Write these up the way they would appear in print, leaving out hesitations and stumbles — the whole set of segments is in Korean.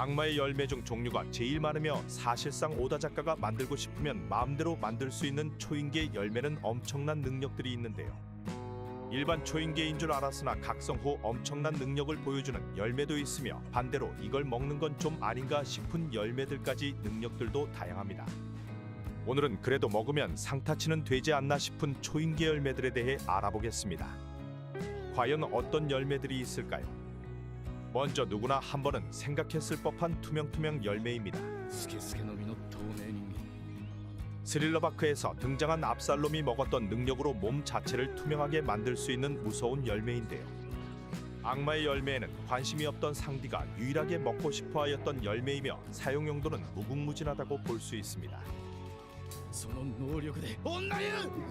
악마의 열매 중 종류가 제일 많으며 사실상 오다 작가가 만들고 싶으면 마음대로 만들 수 있는 초인계 열매는 엄청난 능력들이 있는데요. 일반 초인계인 줄 알았으나 각성 후 엄청난 능력을 보여주는 열매도 있으며 반대로 이걸 먹는 건 좀 아닌가 싶은 열매들까지 능력들도 다양합니다. 오늘은 그래도 먹으면 상타치는 되지 않나 싶은 초인계 열매들에 대해 알아보겠습니다. 과연 어떤 열매들이 있을까요? 먼저 누구나 한 번은 생각했을 법한 투명투명 열매입니다. 스릴러바크에서 등장한 압살롬이 먹었던 능력으로 몸 자체를 투명하게 만들 수 있는 무서운 열매인데요. 악마의 열매에는 관심이 없던 상디가 유일하게 먹고 싶어 하였던 열매이며 사용 용도는 무궁무진하다고 볼 수 있습니다.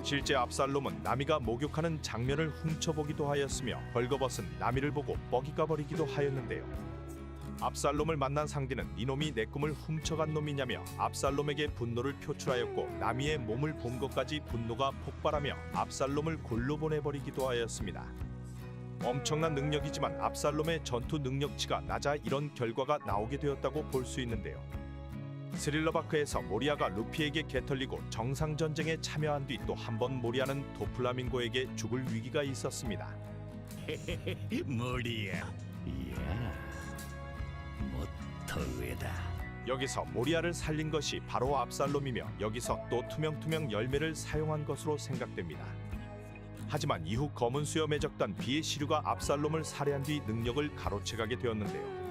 실제 압살롬은 나미가 목욕하는 장면을 훔쳐보기도 하였으며 벌거벗은 나미를 보고 뻐기가 버리기도 하였는데요. 압살롬을 만난 상디는 이놈이 내 꿈을 훔쳐간 놈이냐며 압살롬에게 분노를 표출하였고 나미의 몸을 본 것까지 분노가 폭발하며 압살롬을 골로 보내버리기도 하였습니다. 엄청난 능력이지만 압살롬의 전투 능력치가 낮아 이런 결과가 나오게 되었다고 볼 수 있는데요. 스릴러바크에서 모리아가 루피에게 개털리고 정상전쟁에 참여한 뒤 또 한 번 모리아는 도플라밍고에게 죽을 위기가 있었습니다. 모리아, 이야, 못터웨다. 여기서 모리아를 살린 것이 바로 압살롬이며 여기서 또 투명투명 열매를 사용한 것으로 생각됩니다. 하지만 이후 검은 수염에 적던 비의 시류가 압살롬을 살해한 뒤 능력을 가로채가게 되었는데요.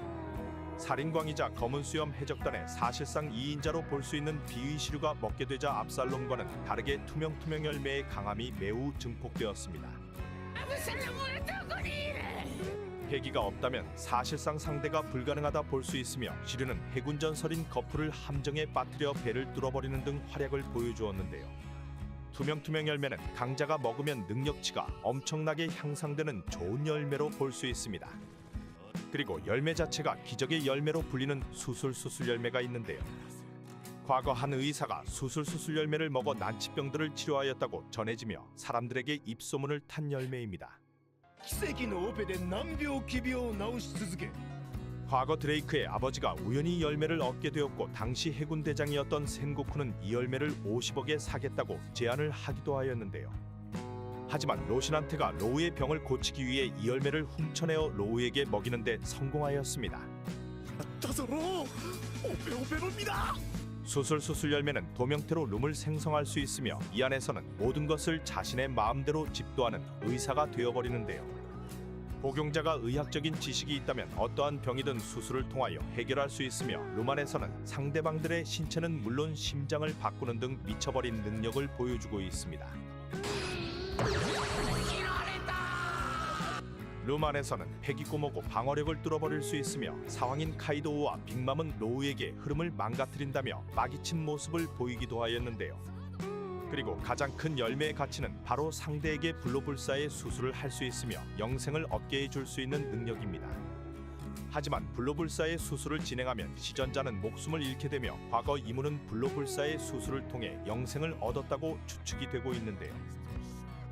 살인광이자 검은 수염 해적단의 사실상 2인자로 볼 수 있는 비의 시류가 먹게 되자 압살롬과는 다르게 투명투명 열매의 강함이 매우 증폭되었습니다. 패기가 없다면 사실상 상대가 불가능하다 볼 수 있으며 시류는 해군 전설인 거풀을 함정에 빠뜨려 배를 뚫어버리는 등 활약을 보여주었는데요. 투명투명 열매는 강자가 먹으면 능력치가 엄청나게 향상되는 좋은 열매로 볼 수 있습니다. 그리고 열매 자체가 기적의 열매로 불리는 수술수술 열매가 있는데요. 과거 한 의사가 수술수술 열매를 먹어 난치병들을 치료하였다고 전해지며 사람들에게 입소문을 탄 열매입니다. 과거 드레이크의 아버지가 우연히 열매를 얻게 되었고 당시 해군 대장이었던 센고쿠는 이 열매를 50억에 사겠다고 제안을 하기도 하였는데요. 하지만 로신한테가 로우의 병을 고치기 위해 이 열매를 훔쳐내어 로우에게 먹이는데 성공하였습니다. 수술수술 열매는 도명태로 룸을 생성할 수 있으며 이 안에서는 모든 것을 자신의 마음대로 집도하는 의사가 되어버리는데요. 복용자가 의학적인 지식이 있다면 어떠한 병이든 수술을 통하여 해결할 수 있으며 룸 안에서는 상대방들의 신체는 물론 심장을 바꾸는 등 미쳐버린 능력을 보여주고 있습니다. 룸 안에서는 패기 꼬모고 방어력을 뚫어버릴 수 있으며 사왕인 카이도우와 빅맘은 로우에게 흐름을 망가뜨린다며 마기친 모습을 보이기도 하였는데요. 그리고 가장 큰 열매의 가치는 바로 상대에게 불로불사의 수술을 할 수 있으며 영생을 얻게 해줄 수 있는 능력입니다. 하지만 불로불사의 수술을 진행하면 시전자는 목숨을 잃게 되며 과거 이문은 불로불사의 수술을 통해 영생을 얻었다고 추측이 되고 있는데요.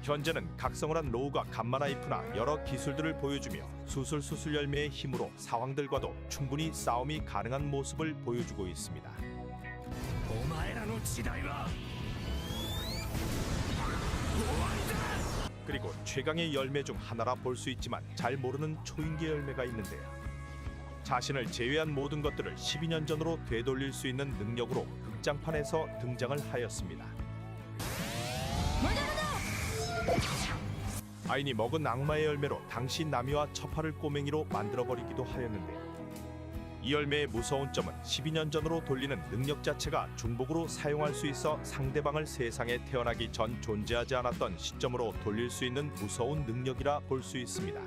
현재는 각성을 한 로우가 감마나이프나 여러 기술들을 보여주며 수술수술 열매의 힘으로 사왕들과도 충분히 싸움이 가능한 모습을 보여주고 있습니다. 그리고 최강의 열매 중 하나라 볼 수 있지만 잘 모르는 초인계 열매가 있는데요. 자신을 제외한 모든 것들을 12년 전으로 되돌릴 수 있는 능력으로 극장판에서 등장을 하였습니다. 아인이 먹은 악마의 열매로 당시 나미와 처파를 꼬맹이로 만들어버리기도 하였는데요. 이 열매의 무서운 점은 12년 전으로 돌리는 능력 자체가 중복으로 사용할 수 있어 상대방을 세상에 태어나기 전 존재하지 않았던 시점으로 돌릴 수 있는 무서운 능력이라 볼 수 있습니다.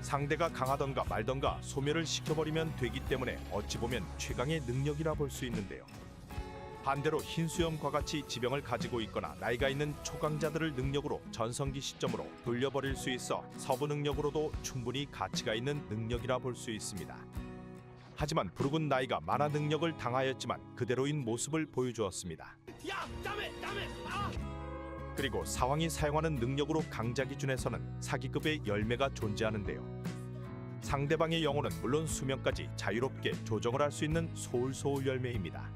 상대가 강하던가 말던가 소멸을 시켜버리면 되기 때문에 어찌 보면 최강의 능력이라 볼 수 있는데요. 반대로 흰수염과 같이 지병을 가지고 있거나 나이가 있는 초강자들을 능력으로 전성기 시점으로 돌려버릴 수 있어 서부 능력으로도 충분히 가치가 있는 능력이라 볼 수 있습니다. 하지만 부르군 나이가 많아 능력을 당하였지만 그대로인 모습을 보여주었습니다. 그리고 사왕이 사용하는 능력으로 강자 기준에서는 사기급의 열매가 존재하는데요. 상대방의 영혼은 물론 수명까지 자유롭게 조정을 할 수 있는 소울소울 열매입니다.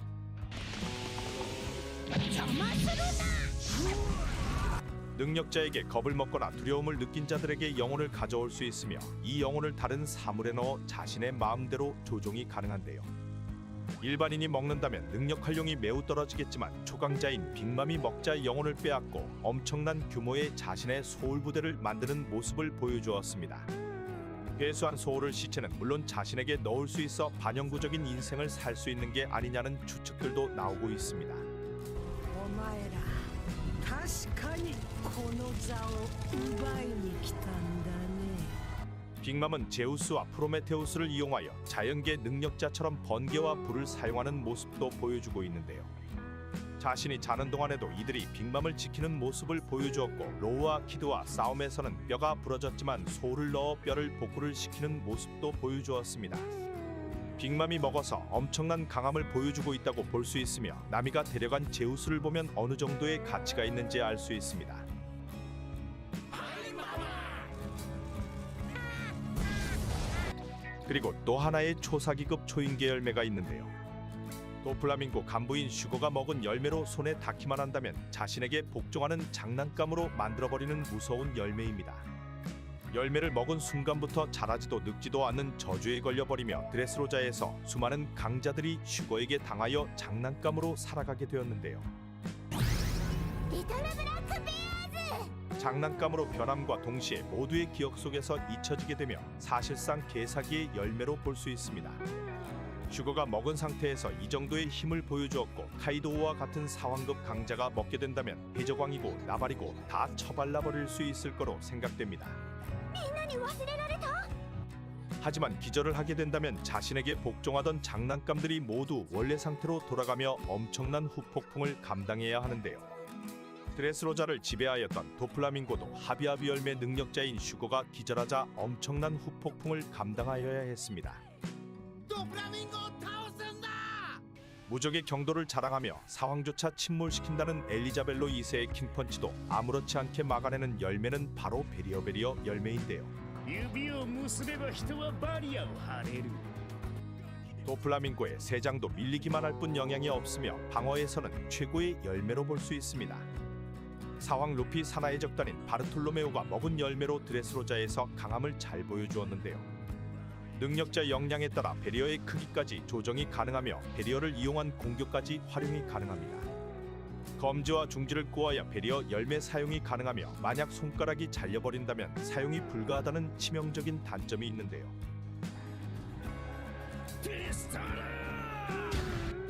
능력자에게 겁을 먹거나 두려움을 느낀 자들에게 영혼을 가져올 수 있으며 이 영혼을 다른 사물에 넣어 자신의 마음대로 조종이 가능한데요. 일반인이 먹는다면 능력 활용이 매우 떨어지겠지만 초강자인 빅맘이 먹자 영혼을 빼앗고 엄청난 규모의 자신의 소울 부대를 만드는 모습을 보여주었습니다. 회수한 소울을 시체는 물론 자신에게 넣을 수 있어 반영구적인 인생을 살 수 있는 게 아니냐는 추측들도 나오고 있습니다. お前ら確かにこの座を奪いに来たんだね。 빅맘은 제우스와 프로메테우스를 이용하여 자연계 능력자처럼 번개와 불을 사용하는 모습도 보여주고 있는데요. 자신이 자는 동안에도 이들이 빅맘을 지키는 모습을 보여주었고 로우와 키드와 싸움에서는 뼈가 부러졌지만 소울을 넣어 뼈를 복구를 시키는 모습도 보여주었습니다. 빅맘이 먹어서 엄청난 강함을 보여주고 있다고 볼 수 있으며 나미가 데려간 제우스를 보면 어느 정도의 가치가 있는지 알 수 있습니다. 그리고 또 하나의 초사기급 초인계 열매가 있는데요. 도플라밍고 간부인 슈거가 먹은 열매로 손에 닿기만 한다면 자신에게 복종하는 장난감으로 만들어버리는 무서운 열매입니다. 열매를 먹은 순간부터 자라지도 늙지도 않는 저주에 걸려버리며 드레스로자에서 수많은 강자들이 슈거에게 당하여 장난감으로 살아가게 되었는데요. 장난감으로 변함과 동시에 모두의 기억 속에서 잊혀지게 되며 사실상 개사기의 열매로 볼 수 있습니다. 슈거가 먹은 상태에서 이 정도의 힘을 보여주었고 카이도우와 같은 사왕급 강자가 먹게 된다면 해적왕이고 나발이고 다 처발라버릴 수 있을 거로 생각됩니다. 하지만 기절을 하게 된다면 자신에게 복종하던 장난감들이 모두 원래 상태로 돌아가며 엄청난 후폭풍을 감당해야 하는데요. 드레스로자를 지배하였던 도플라밍고도 하비하비 열매 능력자인 슈거가 기절하자 엄청난 후폭풍을 감당하여야 했습니다. 무적의 경도를 자랑하며 사왕조차 침몰시킨다는 엘리자벨로 2세의 킹펀치도 아무렇지 않게 막아내는 열매는 바로 베리어 열매인데요. 指を結べば人はバリアを張れる 도플라밍고의 세장도 밀리기만 할 뿐 영향이 없으며 방어에서는 최고의 열매로 볼 수 있습니다. 사왕 루피 사나이 적단인 바르톨로메오가 먹은 열매로 드레스로자에서 강함을 잘 보여주었는데요. 능력자 역량에 따라 베리어의 크기까지 조정이 가능하며 베리어를 이용한 공격까지 활용이 가능합니다. 검지와 중지를 꼬아야 베리어 열매 사용이 가능하며 만약 손가락이 잘려버린다면 사용이 불가하다는 치명적인 단점이 있는데요.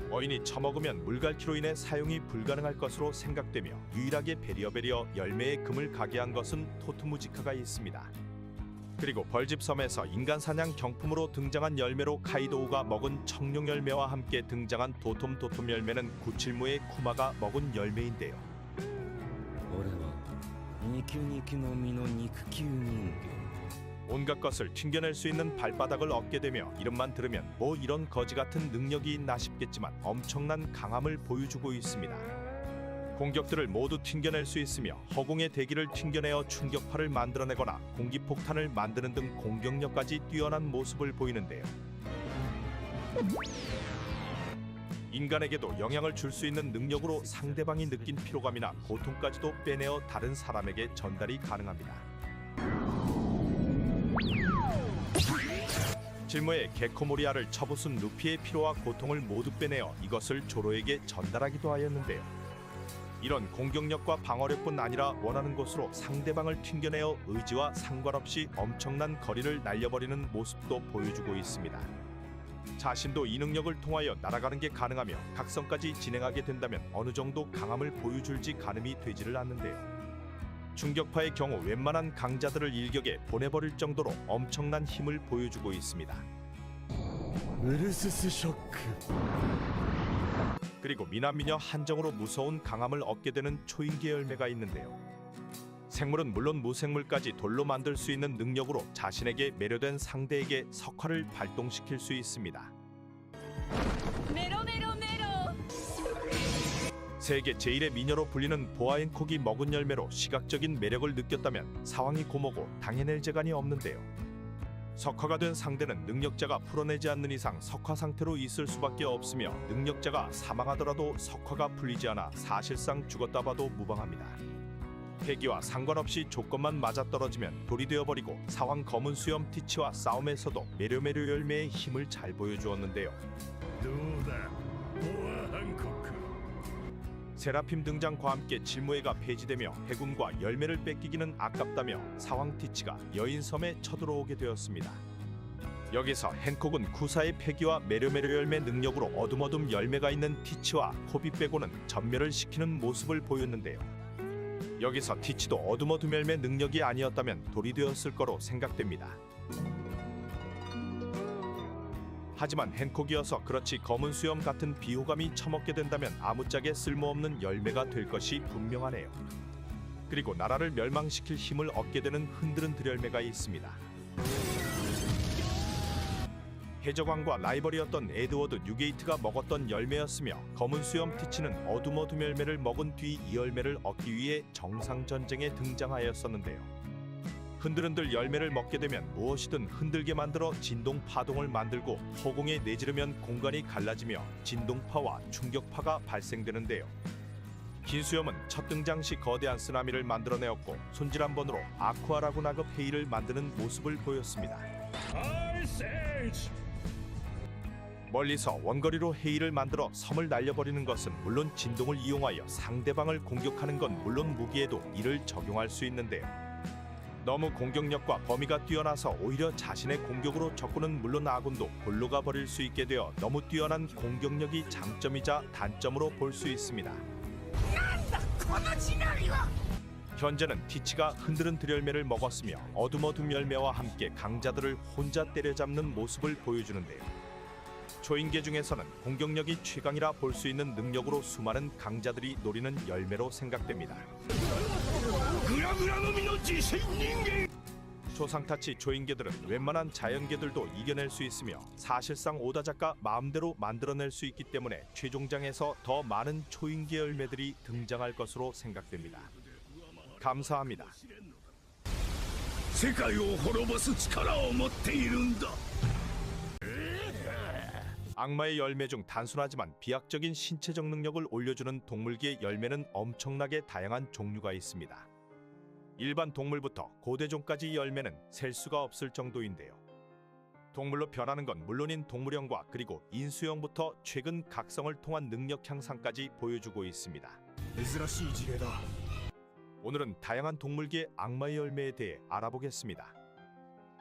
어인이 처먹으면 물갈퀴로 인해 사용이 불가능할 것으로 생각되며 유일하게 베리어 열매에 금을 가게 한 것은 토트무지카가 있습니다. 그리고 벌집섬에서 인간 사냥 경품으로 등장한 열매로 카이도우가 먹은 청룡 열매와 함께 등장한 도톰 열매는 구칠무의 쿠마가 먹은 열매인데요. 俺は肉肉の実の肉球人間 온갖 것을 튕겨낼 수 있는 발바닥을 얻게 되며 이름만 들으면 뭐 이런 거지 같은 능력이 있나 싶겠지만 엄청난 강함을 보여주고 있습니다. 공격들을 모두 튕겨낼 수 있으며 허공의 대기를 튕겨내어 충격파를 만들어내거나 공기폭탄을 만드는 등 공격력까지 뛰어난 모습을 보이는데요. 인간에게도 영향을 줄 수 있는 능력으로 상대방이 느낀 피로감이나 고통까지도 빼내어 다른 사람에게 전달이 가능합니다. 질무의 게코모리아를 쳐부순 루피의 피로와 고통을 모두 빼내어 이것을 조로에게 전달하기도 하였는데요. 이런 공격력과 방어력뿐 아니라 원하는 곳으로 상대방을 튕겨내어 의지와 상관없이 엄청난 거리를 날려버리는 모습도 보여주고 있습니다. 자신도 이 능력을 통하여 날아가는 게 가능하며 각성까지 진행하게 된다면 어느 정도 강함을 보여줄지 가늠이 되지를 않는데요. 충격파의 경우 웬만한 강자들을 일격에 보내버릴 정도로 엄청난 힘을 보여주고 있습니다. 으르스스 쇼크 그리고 미나미녀 한정으로 무서운 강함을 얻게 되는 초인계 열매가 있는데요. 생물은 물론 무생물까지 돌로 만들 수 있는 능력으로 자신에게 매료된 상대에게 석화를 발동시킬 수 있습니다. 세계 제1의 미녀로 불리는 보아앤콕이 먹은 열매로 시각적인 매력을 느꼈다면 사왕이 고모고 당해낼 재간이 없는데요. 석화가 된 상대는 능력자가 풀어내지 않는 이상 석화 상태로 있을 수밖에 없으며 능력자가 사망하더라도 석화가 풀리지 않아 사실상 죽었다 봐도 무방합니다. 패기와 상관없이 조건만 맞아떨어지면 돌이 되어버리고 사왕 검은 수염 티치와 싸움에서도 메료메료 열매의 힘을 잘 보여주었는데요. 세라핌 등장과 함께 칠무회가 폐지되며 해군과 열매를 뺏기기는 아깝다며 사왕 티치가 여인섬에 쳐들어오게 되었습니다. 여기서 헨콕은 쿠사의 패기와 메료메료 열매 능력으로 어둠어둠 열매가 있는 티치와 코비 빼고는 전멸을 시키는 모습을 보였는데요. 여기서 티치도 어둠어둠 열매 능력이 아니었다면 돌이 되었을 거로 생각됩니다. 하지만 헨콕이어서 그렇지 검은 수염 같은 비호감이 처먹게 된다면 아무짝에 쓸모없는 열매가 될 것이 분명하네요. 그리고 나라를 멸망시킬 힘을 얻게 되는 흔드는 들열매가 있습니다. 해적왕과 라이벌이었던 에드워드 뉴게이트가 먹었던 열매였으며 검은 수염 티치는 어둠어둠 열매를 먹은 뒤 이 열매를 얻기 위해 정상전쟁에 등장하였었는데요. 흔들흔들 열매를 먹게 되면 무엇이든 흔들게 만들어 진동파동을 만들고 허공에 내지르면 공간이 갈라지며 진동파와 충격파가 발생되는데요. 긴 수염은 첫 등장 시 거대한 쓰나미를 만들어내었고 손질 한 번으로 아쿠아라군 하급 헤이를 만드는 모습을 보였습니다. 멀리서 원거리로 헤이를 만들어 섬을 날려버리는 것은 물론 진동을 이용하여 상대방을 공격하는 건 물론 무기에도 이를 적용할 수 있는데요. 너무 공격력과 범위가 뛰어나서 오히려 자신의 공격으로 적군은 물론 아군도 골로 가버릴 수 있게 되어 너무 뛰어난 공격력이 장점이자 단점으로 볼 수 있습니다. 현재는 티치가 흔드는 들열매를 먹었으며 어둠어둠 열매와 함께 강자들을 혼자 때려잡는 모습을 보여주는데요. 초인계 중에서는 공격력이 최강이라 볼 수 있는 능력으로 수많은 강자들이 노리는 열매로 생각됩니다. 초상타치 초인계들은 웬만한 자연계들도 이겨낼 수 있으며 사실상 오다 작가 마음대로 만들어낼 수 있기 때문에 최종장에서 더 많은 초인계 열매들이 등장할 것으로 생각됩니다. 감사합니다. 악마의 열매 중 단순하지만 비약적인 신체적 능력을 올려주는 동물계의 열매는 엄청나게 다양한 종류가 있습니다. 일반 동물부터 고대종까지 열매는 셀 수가 없을 정도인데요. 동물로 변하는 건 물론인 동물형과 그리고 인수형부터 최근 각성을 통한 능력 향상까지 보여주고 있습니다. 오늘은 다양한 동물계의 악마의 열매에 대해 알아보겠습니다.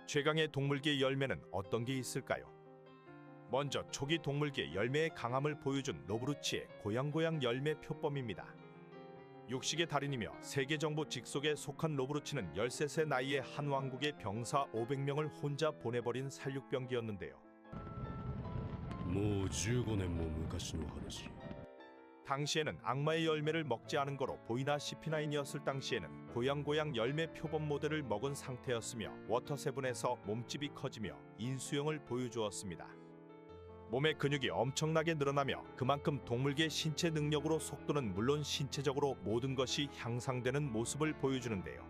최강의 동물계의 열매는 어떤 게 있을까요? 먼저 초기 동물계 열매의 강함을 보여준 로브루치의 고양고양 열매 표범입니다. 육식의 달인이며 세계정부 직속에 속한 로브루치는 13세 나이에 한 왕국의 병사 500명을 혼자 보내버린 살육병기였는데요. 당시에는 악마의 열매를 먹지 않은 거로 보이나 CP9이었을 당시에는 고양고양 열매 표범 모델을 먹은 상태였으며 워터7에서 몸집이 커지며 인수형을 보여주었습니다. 몸의 근육이 엄청나게 늘어나며 그만큼 동물계 신체 능력으로 속도는 물론 신체적으로 모든 것이 향상되는 모습을 보여주는데요.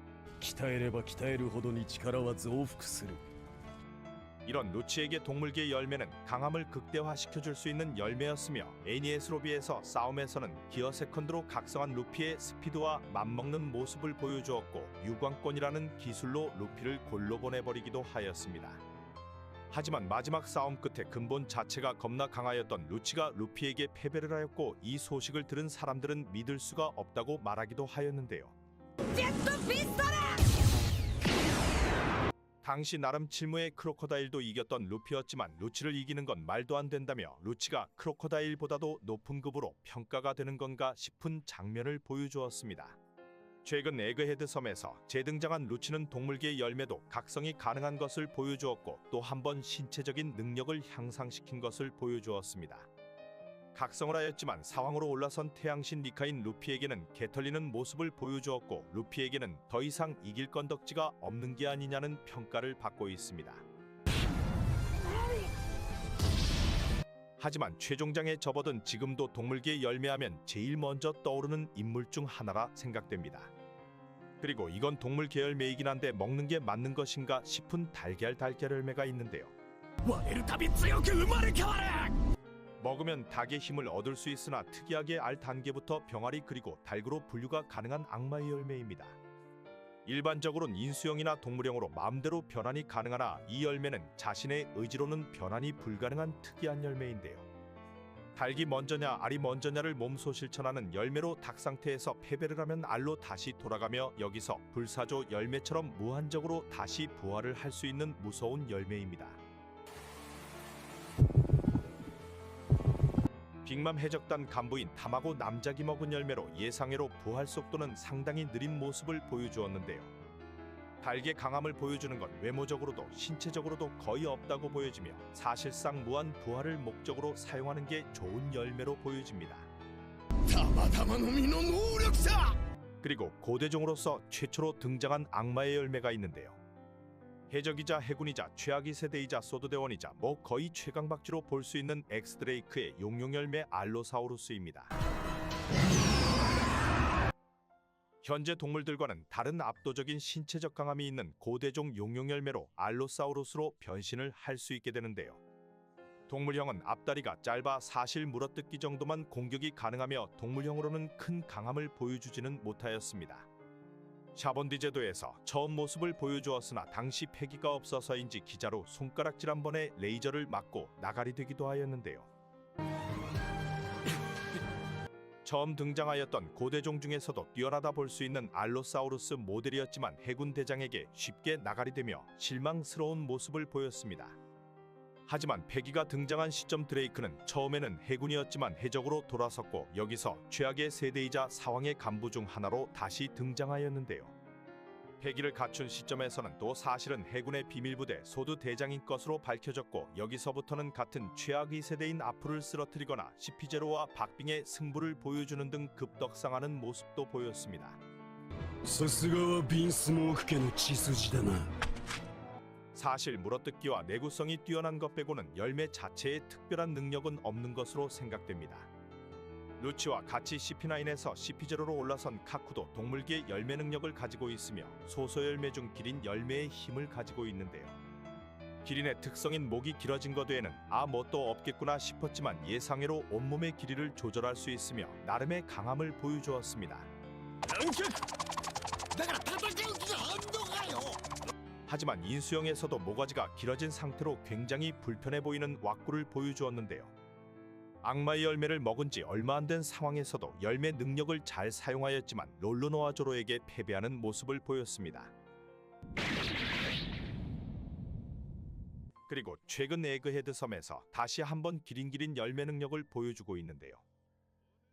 이런 루치에게 동물계 열매는 강함을 극대화시켜줄 수 있는 열매였으며 애니에스 로비에서 싸움에서는 기어 세컨드로 각성한 루피의 스피드와 맞먹는 모습을 보여주었고 유광권이라는 기술로 루피를 골로 보내버리기도 하였습니다. 하지만 마지막 싸움 끝에 근본 자체가 겁나 강하였던 루치가 루피에게 패배를 하였고 이 소식을 들은 사람들은 믿을 수가 없다고 말하기도 하였는데요. 당시 나름 칠무의 크로코다일도 이겼던 루피였지만 루치를 이기는 건 말도 안 된다며 루치가 크로코다일보다도 높은 급으로 평가가 되는 건가 싶은 장면을 보여주었습니다. 최근 에그헤드 섬에서 재등장한 루치는 동물계의 열매도 각성이 가능한 것을 보여주었고 또 한 번 신체적인 능력을 향상시킨 것을 보여주었습니다. 각성을 하였지만 사왕으로 올라선 태양신 니카인 루피에게는 개털리는 모습을 보여주었고 루피에게는 더 이상 이길 건덕지가 없는 게 아니냐는 평가를 받고 있습니다. 하지만 최종장에 접어든 지금도 동물계의 열매하면 제일 먼저 떠오르는 인물 중 하나가 생각됩니다. 그리고 이건 동물 계열매이긴 한데 먹는 게 맞는 것인가 싶은 달걀 열매가 있는데요. 割れるたび強く生まれ変わる。 먹으면 닭의 힘을 얻을 수 있으나 특이하게 알 단계부터 병아리 그리고 닭으로 분류가 가능한 악마의 열매입니다. 일반적으로는 인수형이나 동물형으로 마음대로 변환이 가능하나 이 열매는 자신의 의지로는 변환이 불가능한 특이한 열매인데요. 닭이 먼저냐 알이 먼저냐를 몸소 실천하는 열매로 닭 상태에서 패배를 하면 알로 다시 돌아가며 여기서 불사조 열매처럼 무한적으로 다시 부활을 할 수 있는 무서운 열매입니다. 빅맘 해적단 간부인 탐하고 남작이 먹은 열매로 예상외로 부활 속도는 상당히 느린 모습을 보여주었는데요. 닭의 강함을 보여주는 건 외모적으로도 신체적으로도 거의 없다고 보여지며 사실상 무한 부활을 목적으로 사용하는 게 좋은 열매로 보여집니다. たまたまの実の能力者。 그리고 고대종으로서 최초로 등장한 악마의 열매가 있는데요. 해적이자 해군이자 최악의 세대이자 소드대원이자 뭐 거의 최강박쥐로 볼 수 있는 엑스드레이크의 용용열매 알로사우루스입니다. 현재 동물들과는 다른 압도적인 신체적 강함이 있는 고대종 용용열매로 알로사우루스로 변신을 할 수 있게 되는데요. 동물형은 앞다리가 짧아 사실 물어뜯기 정도만 공격이 가능하며 동물형으로는 큰 강함을 보여주지는 못하였습니다. 샤본디 제도에서 처음 모습을 보여주었으나 당시 패기가 없어서인지 기자로 손가락질 한 번에 레이저를 맞고 나가리 되기도 하였는데요. 처음 등장하였던 고대종 중에서도 뛰어나다 볼 수 있는 알로사우루스 모델이었지만 해군 대장에게 쉽게 나가리되며 실망스러운 모습을 보였습니다. 하지만 패기가 등장한 시점 드레이크는 처음에는 해군이었지만 해적으로 돌아섰고 여기서 최악의 세대이자 사왕의 간부 중 하나로 다시 등장하였는데요. 패기를 갖춘 시점에서는 또 사실은 해군의 비밀부대 소드 대장인 것으로 밝혀졌고 여기서부터는 같은 최악의 세대인 아프를 쓰러뜨리거나 시피제로와 박빙의 승부를 보여주는 등 급덕상하는 모습도 보였습니다. さすがはビンスモーク家の血筋だな。 사실 물어뜯기와 내구성이 뛰어난 것 빼고는 열매 자체에 특별한 능력은 없는 것으로 생각됩니다. 루치와 같이 CP9에서 CP0로 올라선 카쿠도 동물계 열매 능력을 가지고 있으며 소소열매 중 기린 열매의 힘을 가지고 있는데요. 기린의 특성인 목이 길어진 것 외에는 뭣도 없겠구나 싶었지만 예상외로 온몸의 길이를 조절할 수 있으며 나름의 강함을 보여주었습니다. 하지만 인수형에서도 모가지가 길어진 상태로 굉장히 불편해 보이는 왁구를 보여주었는데요. 악마의 열매를 먹은 지 얼마 안 된 상황에서도 열매 능력을 잘 사용하였지만 롤로노아 조로에게 패배하는 모습을 보였습니다. 그리고 최근 에그헤드 섬에서 다시 한번 기린 열매 능력을 보여주고 있는데요.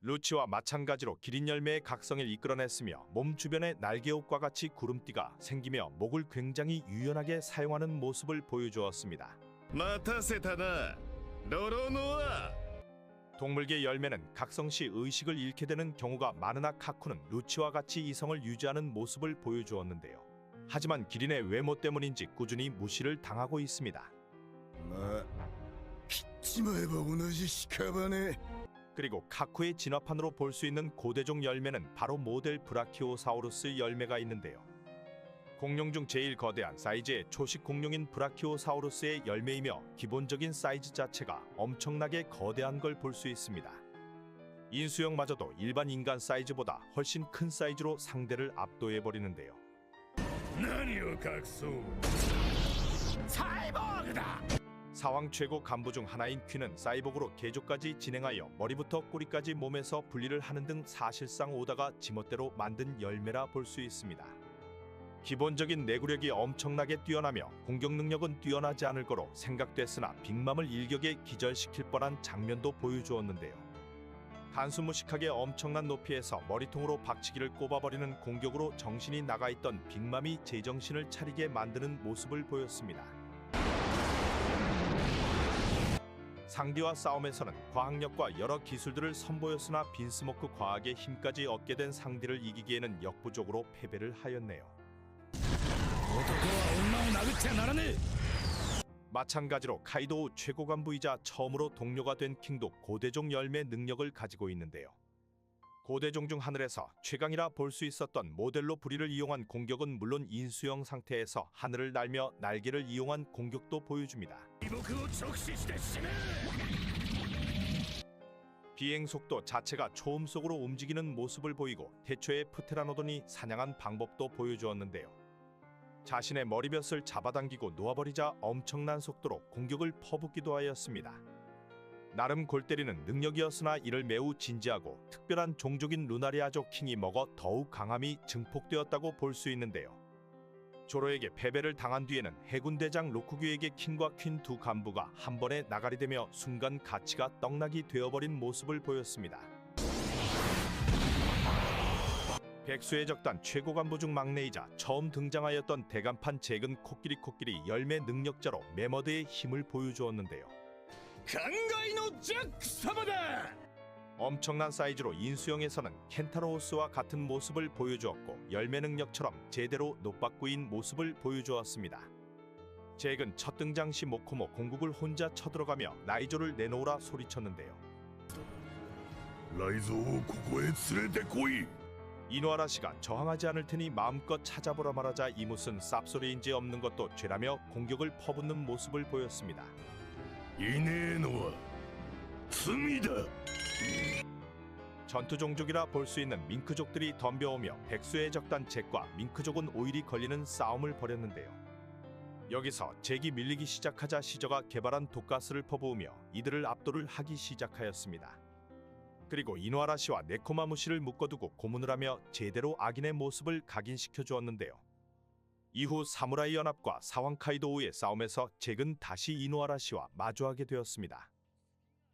루치와 마찬가지로 기린 열매의 각성을 이끌어냈으며 몸 주변에 날개옷과 같이 구름띠가 생기며 목을 굉장히 유연하게 사용하는 모습을 보여주었습니다. 待たせたな、ロロノア。 동물계 열매는 각성 시 의식을 잃게 되는 경우가 많으나 카쿠는 루치와 같이 이성을 유지하는 모습을 보여주었는데요. 하지만 기린의 외모 때문인지 꾸준히 무시를 당하고 있습니다. まあ切っちまえば同じ屍。 그리고 카쿠의 진화판으로 볼 수 있는 고대종 열매는 바로 모델 브라키오사우루스 열매가 있는데요. 공룡 중 제일 거대한 사이즈의 초식 공룡인 브라키오사우루스의 열매이며 기본적인 사이즈 자체가 엄청나게 거대한 걸 볼 수 있습니다. 인수형마저도 일반 인간 사이즈보다 훨씬 큰 사이즈로 상대를 압도해버리는데요. 何を隠そう。サイボーグだ。 사왕 최고 간부 중 하나인 퀸은 사이보그로 개조까지 진행하여 머리부터 꼬리까지 몸에서 분리를 하는 등 사실상 오다가 지멋대로 만든 열매라 볼 수 있습니다. 기본적인 내구력이 엄청나게 뛰어나며 공격 능력은 뛰어나지 않을 거로 생각됐으나 빅맘을 일격에 기절시킬 뻔한 장면도 보여주었는데요. 단순무식하게 엄청난 높이에서 머리통으로 박치기를 꼽아버리는 공격으로 정신이 나가있던 빅맘이 제정신을 차리게 만드는 모습을 보였습니다. 상디와 싸움에서는 과학력과 여러 기술들을 선보였으나 빈스모크 과학의 힘까지 얻게 된 상디를 이기기에는 역부족으로 패배를 하였네요. 마찬가지로 카이도우 최고 간부이자 처음으로 동료가 된 킹도 고대종 열매 능력을 가지고 있는데요. 고대종 중 하늘에서 최강이라 볼 수 있었던 모델로 부리를 이용한 공격은 물론 인수형 상태에서 하늘을 날며 날개를 이용한 공격도 보여줍니다. 僕を直視して死ね 비행 속도 자체가 초음 속으로 움직이는 모습을 보이고 태초에 프테라노돈이 사냥한 방법도 보여주었는데요. 자신의 머리볕을 잡아당기고 놓아버리자 엄청난 속도로 공격을 퍼붓기도 하였습니다. 나름 골 때리는 능력이었으나 이를 매우 진지하고 특별한 종족인 루나리아족 킹이 먹어 더욱 강함이 증폭되었다고 볼 수 있는데요. 조로에게 패배를 당한 뒤에는 해군 대장 로쿠규에게 킹과 퀸 두 간부가 한 번에 나가리되며 순간 가치가 떡락이 되어버린 모습을 보였습니다. 백수의 적단 최고 간부 중 막내이자 처음 등장하였던 대간판 잭은 코끼리 열매 능력자로 메머드의 힘을 보여주었는데요. 考えのジャック様だ 엄청난 사이즈로 인수형에서는 켄타로우스와 같은 모습을 보여주었고 열매 능력처럼 제대로 노빠꾸인 모습을 보여주었습니다. 잭은 첫 등장 시 모코모 공국을 혼자 쳐들어가며 라이조를 내놓으라 소리쳤는데요. ライゾーをここへ連れてこい 이노아라시가 저항하지 않을 테니 마음껏 찾아보라 말하자 이 무슨 쌉소리인지 없는 것도 죄라며 공격을 퍼붓는 모습을 보였습니다. いねえのは罪だ 전투 종족이라 볼 수 있는 밍크족들이 덤벼오며 백수의 적단 잭과 밍크족은 오일이 걸리는 싸움을 벌였는데요. 여기서 잭이 밀리기 시작하자 시저가 개발한 독가스를 퍼부으며 이들을 압도를 하기 시작하였습니다. 그리고 이노아라시와 네코마무시를 묶어두고 고문을 하며 제대로 악인의 모습을 각인시켜 주었는데요. 이후 사무라이 연합과 사왕 카이도우의 싸움에서 잭은 다시 이노아라시와 마주하게 되었습니다.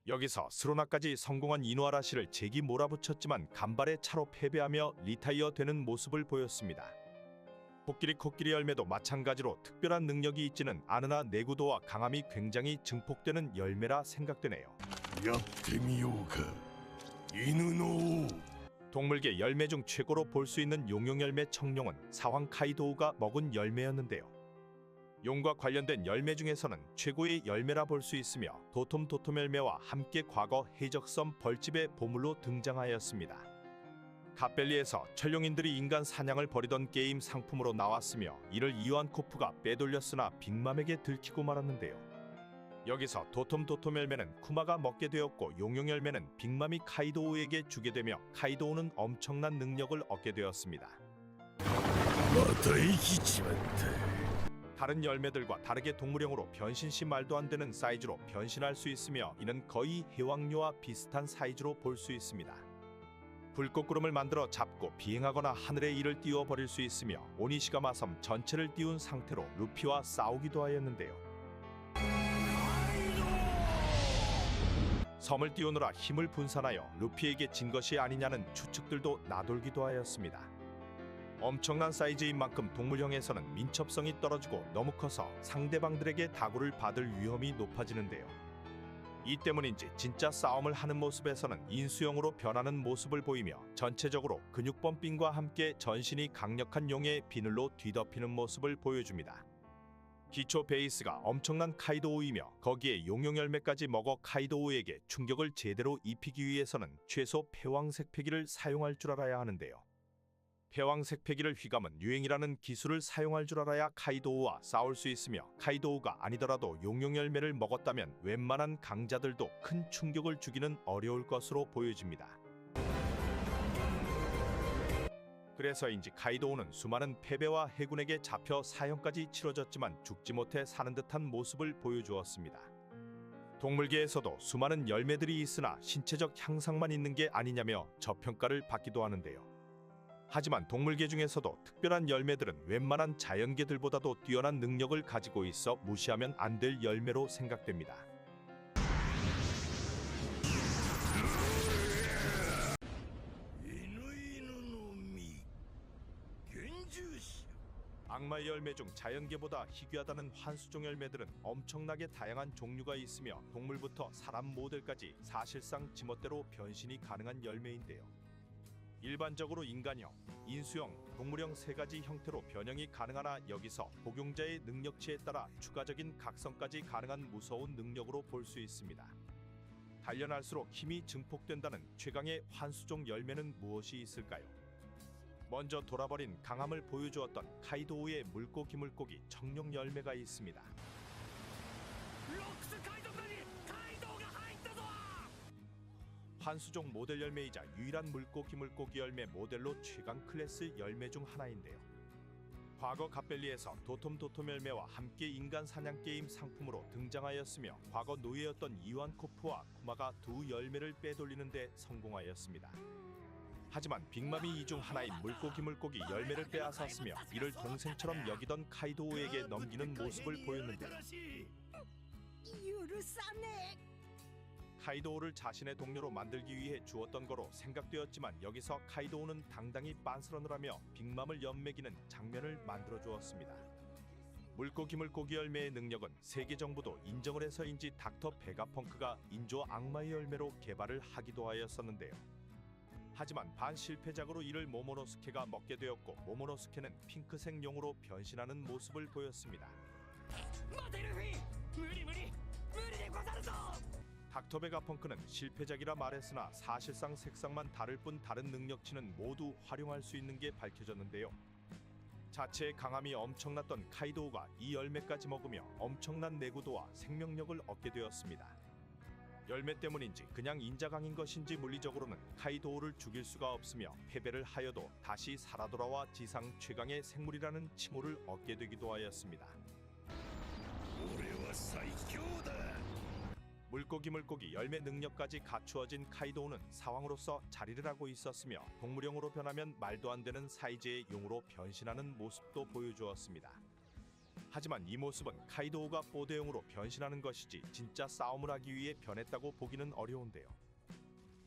여기서 스로나까지 성공한 이노아라시를 잭이 몰아붙였지만 간발의 차로 패배하며 리타이어 되는 모습을 보였습니다. 코끼리 열매도 마찬가지로 특별한 능력이 있지는 않으나 내구도와 강함이 굉장히 증폭되는 열매라 생각되네요. やってみようか犬の王 동물계 열매 중 최고로 볼 수 있는 용용 열매 청룡은 사왕 카이도우가 먹은 열매였는데요. 용과 관련된 열매 중에서는 최고의 열매라 볼 수 있으며 도톰 열매와 함께 과거 해적섬 벌집의 보물로 등장하였습니다. 갓벨리에서 철룡인들이 인간 사냥을 벌이던 게임 상품으로 나왔으며 이를 이완코프가 빼돌렸으나 빅맘에게 들키고 말았는데요. 여기서 도톰 열매는 쿠마가 먹게 되었고 용용 열매는 빅맘이 카이도우에게 주게 되며 카이도우는 엄청난 능력을 얻게 되었습니다. また生きちまった 다른 열매들과 다르게 동물형으로 변신 시 말도 안 되는 사이즈로 변신할 수 있으며 이는 거의 해왕류와 비슷한 사이즈로 볼 수 있습니다. 불꽃구름을 만들어 잡고 비행하거나 하늘에 이를 띄워 버릴 수 있으며 오니시가마 섬 전체를 띄운 상태로 루피와 싸우기도 하였는데요. 섬을 띄우느라 힘을 분산하여 루피에게 진 것이 아니냐는 추측들도 나돌기도 하였습니다. 엄청난 사이즈인 만큼 동물형에서는 민첩성이 떨어지고 너무 커서 상대방들에게 다구를 받을 위험이 높아지는데요. 이 때문인지 진짜 싸움을 하는 모습에서는 인수형으로 변하는 모습을 보이며 전체적으로 근육범빙과 함께 전신이 강력한 용의 비늘로 뒤덮이는 모습을 보여줍니다. 기초 베이스가 엄청난 카이도우이며 거기에 용용 열매까지 먹어 카이도우에게 충격을 제대로 입히기 위해서는 최소 패왕색 패기를 사용할 줄 알아야 하는데요. 패왕색 패기를 휘감은 유행이라는 기술을 사용할 줄 알아야 카이도우와 싸울 수 있으며 카이도우가 아니더라도 용용 열매를 먹었다면 웬만한 강자들도 큰 충격을 주기는 어려울 것으로 보여집니다. 그래서인지 카이도우는 수많은 패배와 해군에게 잡혀 사형까지 치러졌지만 죽지 못해 사는 듯한 모습을 보여주었습니다. 동물계에서도 수많은 열매들이 있으나 신체적 향상만 있는 게 아니냐며 저평가를 받기도 하는데요. 하지만 동물계 중에서도 특별한 열매들은 웬만한 자연계들보다도 뛰어난 능력을 가지고 있어 무시하면 안 될 열매로 생각됩니다. 악마의 열매 중 자연계보다 희귀하다는 환수종 열매들은 엄청나게 다양한 종류가 있으며 동물부터 사람 모델까지 사실상 지멋대로 변신이 가능한 열매인데요. 일반적으로 인간형, 인수형, 동물형 세 가지 형태로 변형이 가능하나 여기서 복용자의 능력치에 따라 추가적인 각성까지 가능한 무서운 능력으로 볼 수 있습니다. 단련할수록 힘이 증폭된다는 최강의 환수종 열매는 무엇이 있을까요? 먼저 돌아버린 강함을 보여주었던 카이도우의 물고기 청룡 열매가 있습니다. ロックス海賊団にカイドウが入ったぞ。 환수종 모델 열매이자 유일한 물고기 열매 모델로 최강 클래스 열매 중 하나인데요. 과거 갓벨리에서 도톰 열매와 함께 인간 사냥 게임 상품으로 등장하였으며 과거 노예였던 이완코프와 쿠마가 두 열매를 빼돌리는 데 성공하였습니다. 하지만 빅맘이 이 중 하나인 물고기 열매를 빼앗았으며 이를 동생처럼 여기던 카이도우에게 넘기는 모습을 보였는데 許さね 카이도우를 자신의 동료로 만들기 위해 주었던 거로 생각되었지만 여기서 카이도우는 당당히 빤스런을 하며 빅맘을 연맥이는 장면을 만들어 주었습니다. 물고기 열매의 능력은 세계 정부도 인정을 해서인지 닥터 베가펑크가 인조 악마의 열매로 개발을 하기도 하였었는데요. 하지만 반실패작으로 이를 모모노스케가 먹게 되었고 모모노스케는 핑크색 용으로 변신하는 모습을 보였습니다. 待てルフィ、無理でござるぞ。 닥터 베가펑크는 실패작이라 말했으나 사실상 색상만 다를 뿐 다른 능력치는 모두 활용할 수 있는 게 밝혀졌는데요. 자체의 강함이 엄청났던 카이도우가 이 열매까지 먹으며 엄청난 내구도와 생명력을 얻게 되었습니다. 열매 때문인지 그냥 인자강인 것인지 물리적으로는 카이도우를 죽일 수가 없으며 패배를 하여도 다시 살아 돌아와 지상 최강의 생물이라는 칭호를 얻게 되기도 하였습니다. 俺は最強だ。 물고기 열매 능력까지 갖추어진 카이도우는 사왕으로서 자리를 하고 있었으며 동물형으로 변하면 말도 안 되는 사이즈의 용으로 변신하는 모습도 보여주었습니다. 하지만 이 모습은 카이도우가 뽀대용으로 변신하는 것이지 진짜 싸움을 하기 위해 변했다고 보기는 어려운데요.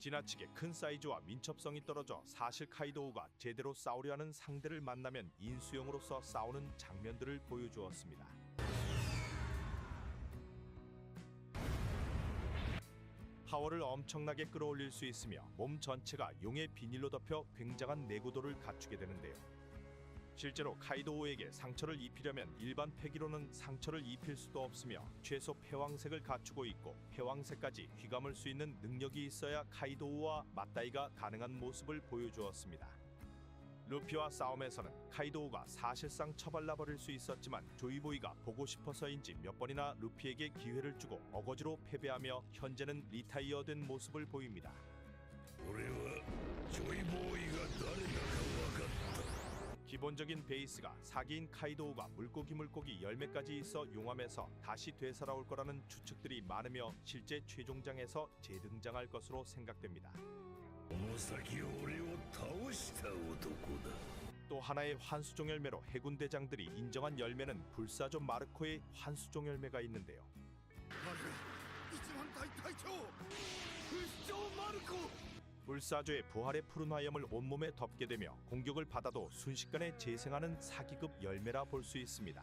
지나치게 큰 사이즈와 민첩성이 떨어져 사실 카이도우가 제대로 싸우려 하는 상대를 만나면 인수용으로서 싸우는 장면들을 보여주었습니다. 파워를 엄청나게 끌어올릴 수 있으며 몸 전체가 용의 비닐로 덮여 굉장한 내구도를 갖추게 되는데요. 실제로 카이도우에게 상처를 입히려면 일반 패기로는 상처를 입힐 수도 없으며 최소 패왕색을 갖추고 있고 패왕색까지 휘감을 수 있는 능력이 있어야 카이도우와 맞다이가 가능한 모습을 보여주었습니다. 루피와 싸움에서는 카이도우가 사실상 처발라버릴 수 있었지만 조이보이가 보고 싶어서인지 몇 번이나 루피에게 기회를 주고 어거지로 패배하며 현재는 리타이어된 모습을 보입니다. 俺はジョイボーイが誰だか分かった。 기본적인 베이스가 사기인 카이도우가 물고기 열매까지 있어 용암에서 다시 되살아올 거라는 추측들이 많으며 실제 최종장에서 재등장할 것으로 생각됩니다. この先俺を倒した男だ。 또 하나의 환수종 열매로 해군 대장들이 인정한 열매는 불사조 마르코의 환수종 열매가 있는데요. 一番隊隊長不死鳥マルコ。 불사조의 부활의 푸른 화염을 온몸에 덮게 되며 공격을 받아도 순식간에 재생하는 사기급 열매라 볼 수 있습니다.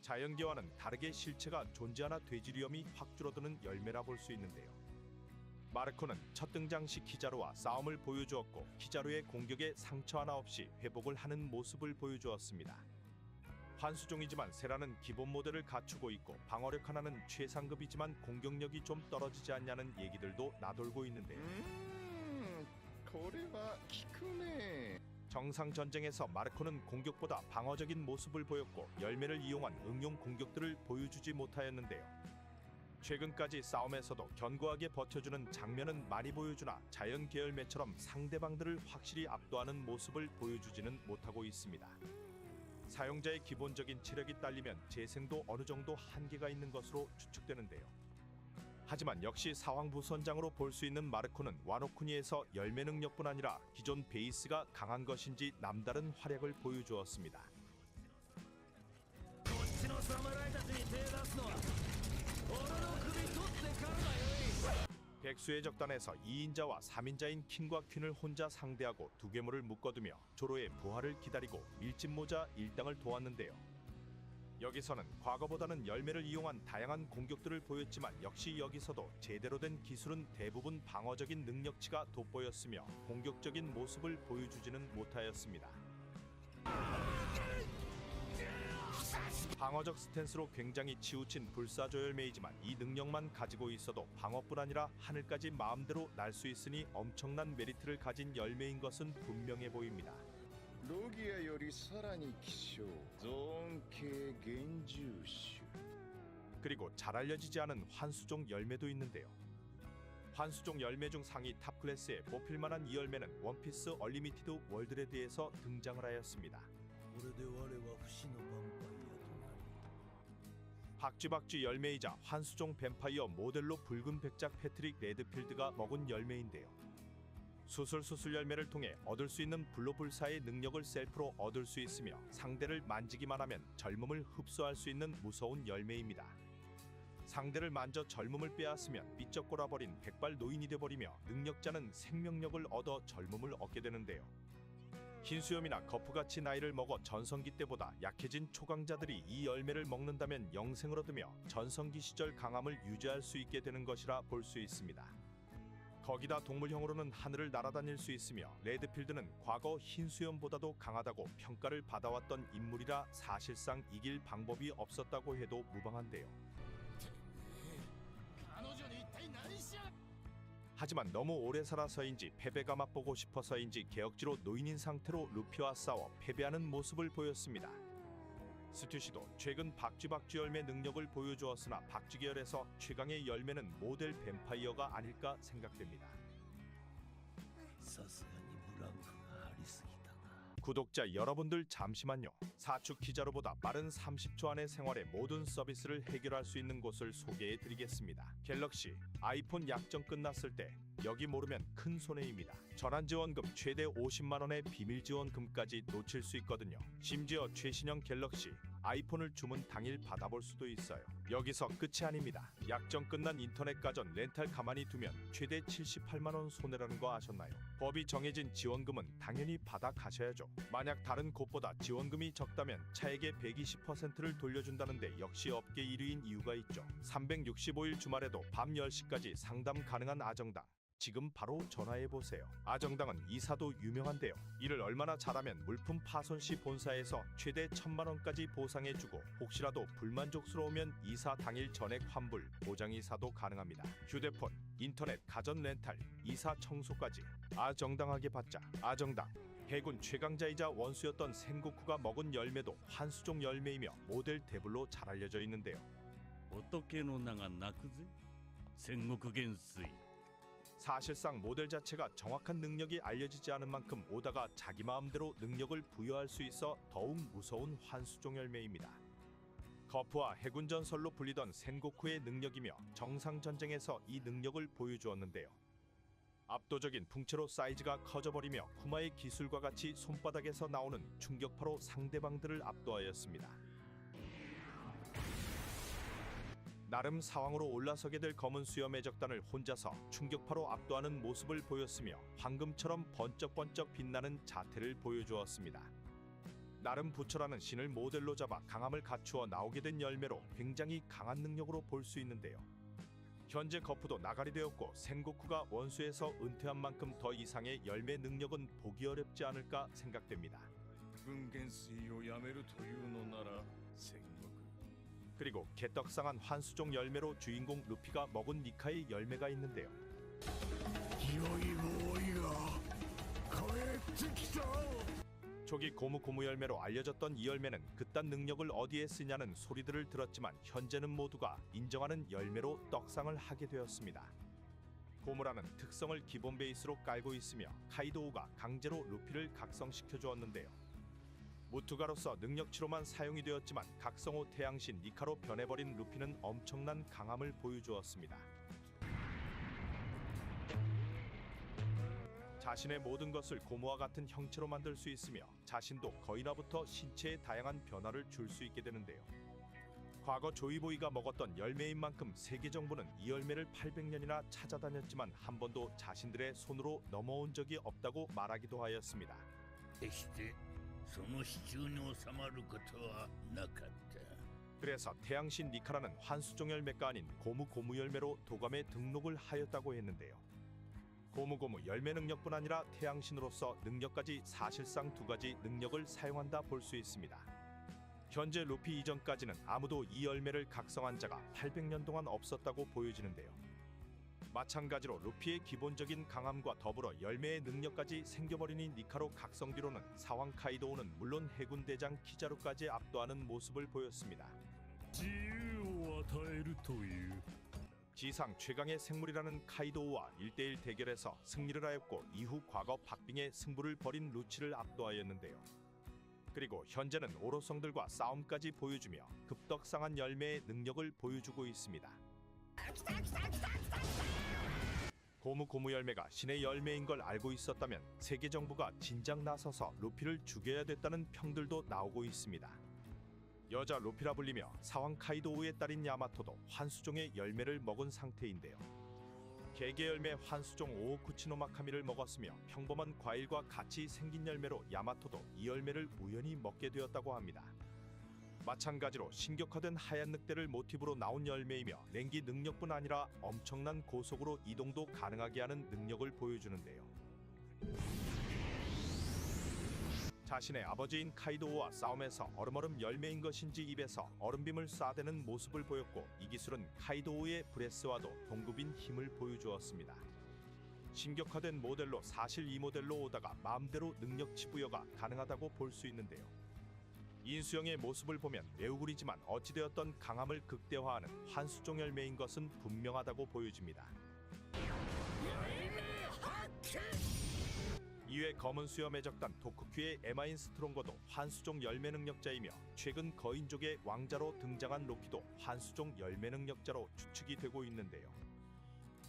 자연계와는 다르게 실체가 존재하나 돼지 위험이 확 줄어드는 열매라 볼 수 있는데요. 마르코는 첫 등장 시 키자루와 싸움을 보여주었고 키자루의 공격에 상처 하나 없이 회복을 하는 모습을 보여주었습니다. 환수종이지만 세라는 기본 모델을 갖추고 있고 방어력 하나는 최상급이지만 공격력이 좀 떨어지지 않냐는 얘기들도 나돌고 있는데요. これは効くね。 정상 전쟁에서 마르코는 공격보다 방어적인 모습을 보였고 열매를 이용한 응용 공격들을 보여주지 못하였는데요. 최근까지 싸움에서도 견고하게 버텨주는 장면은 많이 보여주나 자연 계열매처럼 상대방들을 확실히 압도하는 모습을 보여주지는 못하고 있습니다. 사용자의 기본적인 체력이 딸리면 재생도 어느 정도 한계가 있는 것으로 추측되는데요. 하지만 역시 사왕부선장으로 볼 수 있는 마르코는 와노쿠니에서 열매 능력뿐 아니라 기존 베이스가 강한 것인지 남다른 활약을 보여주었습니다. こっちの侍たちに手出すのは俺の首取ってからだよ。 백수의 적단에서 2인자와 3인자인 킹과 퀸을 혼자 상대하고 두 괴물을 묶어두며 조로의 부활을 기다리고 밀짚모자 일당을 도왔는데요. 여기서는 과거보다는 열매를 이용한 다양한 공격들을 보였지만 역시 여기서도 제대로 된 기술은 대부분 방어적인 능력치가 돋보였으며 공격적인 모습을 보여주지는 못하였습니다. 방어적 스탠스로 굉장히 치우친 불사조열매이지만 이 능력만 가지고 있어도 방어뿐 아니라 하늘까지 마음대로 날 수 있으니 엄청난 메리트를 가진 열매인 것은 분명해 보입니다. ロギアよりさらに希少ゾーン系幻獣種 그리고 잘 알려지지 않은 환수종 열매도 있는데요. 환수종 열매 중 상위 탑 클래스에 뽑힐 만한 이 열매는 원피스 얼리미티드 월드레드에서 등장을 하였습니다. これで我は不死のヴァンパイアとなり 박쥐박쥐 열매이자 환수종 뱀파이어 모델로 붉은 백작 패트릭 레드필드가 먹은 열매인데요. 수술수술 열매를 통해 얻을 수 있는 불로불사의 능력을 셀프로 얻을 수 있으며 상대를 만지기만 하면 젊음을 흡수할 수 있는 무서운 열매입니다. 상대를 만져 젊음을 빼앗으면 삐쩍 꼴아버린 백발 노인이 되버리며 능력자는 생명력을 얻어 젊음을 얻게 되는데요. 흰수염이나 거푸같이 나이를 먹어 전성기 때보다 약해진 초강자들이 이 열매를 먹는다면 영생을 얻으며 전성기 시절 강함을 유지할 수 있게 되는 것이라 볼 수 있습니다. 거기다 동물형으로는 하늘을 날아다닐 수 있으며 레드필드는 과거 흰수염보다도 강하다고 평가를 받아왔던 인물이라 사실상 이길 방법이 없었다고 해도 무방한데요. 彼女に一体何しや 하지만 너무 오래 살아서인지 패배가 맛보고 싶어서인지 개혁지로 노인인 상태로 루피와 싸워 패배하는 모습을 보였습니다. 스튜시도 최근 박쥐박쥐 열매 능력을 보여주었으나 박쥐 계열에서 최강의 열매는 모델 뱀파이어가 아닐까 생각됩니다. さすがにブランクがありすぎたな 구독자 여러분들 잠시만요. 사축 기자로보다 빠른 30초 안에 생활의 모든 서비스를 해결할 수 있는 곳을 소개해 드리겠습니다. 갤럭시, 아이폰 약정 끝났을 때 여기 모르면 큰 손해입니다. 전환 지원금 최대 50만 원의 비밀 지원금까지 놓칠 수 있거든요. 심지어 최신형 갤럭시, 아이폰을 주문 당일 받아볼 수도 있어요. 여기서 끝이 아닙니다. 약정 끝난 인터넷 가전 렌탈 가만히 두면 최대 78만 원 손해라는 거 아셨나요? 법이 정해진 지원금은 당연히 받아 가셔야죠. 만약 다른 곳보다 지원금이 적다면 차액의 120%를 돌려준다는데 역시 업계 1위인 이유가 있죠. 365일 주말에도 밤 10시까지 상담 가능한 아정당. 지금 바로 전화해보세요. 아정당은 이사도 유명한데요. 이를 얼마나 잘하면 물품 파손 시 본사에서 최대 1,000만 원까지 보상해주고 혹시라도 불만족스러우면 이사 당일 전액 환불, 보장이사도 가능합니다. 휴대폰, 인터넷, 가전 렌탈, 이사 청소까지 아정당하게 받자. 아정당. 해군 최강자이자 원수였던 생고쿠가 먹은 열매도 환수종 열매이며 모델 데블로 잘 알려져 있는데요. 仏の名が泣くぜ戦国元帥 사실상 모델 자체가 정확한 능력이 알려지지 않은 만큼 오다가 자기 마음대로 능력을 부여할 수 있어 더욱 무서운 환수종 열매입니다. 거프와 해군 전설로 불리던 센고쿠의 능력이며 정상 전쟁에서 이 능력을 보여주었는데요. 압도적인 풍채로 사이즈가 커져버리며 쿠마의 기술과 같이 손바닥에서 나오는 충격파로 상대방들을 압도하였습니다. 나름 사왕으로 올라서게 될 검은 수염의 적단을 혼자서 충격파로 압도하는 모습을 보였으며 황금처럼 번쩍번쩍 빛나는 자태를 보여주었습니다. 나름 부처라는 신을 모델로 잡아 강함을 갖추어 나오게 된 열매로 굉장히 강한 능력으로 볼 수 있는데요. 현재 거프도 나가리 되었고 센고쿠가 원수에서 은퇴한 만큼 더 이상의 열매 능력은 보기 어렵지 않을까 생각됩니다. 分元帥をやめるというのなら戦国 그리고 개떡상한 환수종 열매로 주인공 루피가 먹은 니카의 열매가 있는데요. 良いボーイが帰ってきた 초기 고무고무 열매로 알려졌던 이 열매는 그딴 능력을 어디에 쓰냐는 소리들을 들었지만 현재는 모두가 인정하는 열매로 떡상을 하게 되었습니다. 고무라는 특성을 기본 베이스로 깔고 있으며 카이도우가 강제로 루피를 각성시켜 주었는데요. 무투가로서 능력치로만 사용이 되었지만 각성후 태양신 니카로 변해버린 루피는 엄청난 강함을 보여주었습니다. 자신의 모든 것을 고무와 같은 형체로 만들 수 있으며 자신도 거인화부터 신체에 다양한 변화를 줄 수 있게 되는데요. 과거 조이보이가 먹었던 열매인 만큼 세계 정부는 이 열매를 800년이나 찾아다녔지만 한 번도 자신들의 손으로 넘어온 적이 없다고 말하기도 하였습니다. 決してその支柱に収まることはなかった 그래서 태양신 니카라는 환수종 열매가 아닌 고무고무 열매로 도감에 등록을 하였다고 했는데요. 고무고무 열매 능력뿐 아니라 태양신으로서 능력까지 사실상 두 가지 능력을 사용한다 볼 수 있습니다. 현재 루피 이전까지는 아무도 이 열매를 각성한 자가 800년 동안 없었다고 보여지는데요. 마찬가지로 루피의 기본적인 강함과 더불어 열매의 능력까지 생겨버리니 니카로 각성 뒤로는 사왕 카이도우는 물론 해군 대장 키자루까지 압도하는 모습을 보였습니다. 自由を与えるという 지상 최강의 생물이라는 카이도우와 1대1 대결에서 승리를 하였고 이후 과거 박빙의 승부를 벌인 루치를 압도하였는데요. 그리고 현재는 오로성들과 싸움까지 보여주며 급덕상한 열매의 능력을 보여주고 있습니다. 고무 열매가 신의 열매인 걸 알고 있었다면 세계 정부가 진작 나서서 루피를 죽여야 됐다는 평들도 나오고 있습니다. 여자 루피라 불리며 사왕 카이도우의 딸인 야마토도 환수종의 열매를 먹은 상태인데요. 개개 열매 환수종 오오쿠치노마카미를 먹었으며 평범한 과일과 같이 생긴 열매로 야마토도 이 열매를 우연히 먹게 되었다고 합니다. 마찬가지로 신격화된 하얀 늑대를 모티브로 나온 열매이며 랭기 능력뿐 아니라 엄청난 고속으로 이동도 가능하게 하는 능력을 보여주는데요. 자신의 아버지인 카이도우와 싸움에서 얼음얼음 열매인 것인지 입에서 얼음빔을 쏴대는 모습을 보였고 이 기술은 카이도우의 브레스와도 동급인 힘을 보여주었습니다. 신격화된 모델로 사실 이 모델로 오다가 마음대로 능력치 부여가 가능하다고 볼 수 있는데요. 인수형의 모습을 보면 매우 구리지만 어찌되었던 강함을 극대화하는 환수종 열매인 것은 분명하다고 보여집니다. 이외 검은 수염의 적단 도쿠큐의 에마인 스트롱거도 환수종 열매 능력자이며 최근 거인족의 왕자로 등장한 로키도 환수종 열매 능력자로 추측이 되고 있는데요.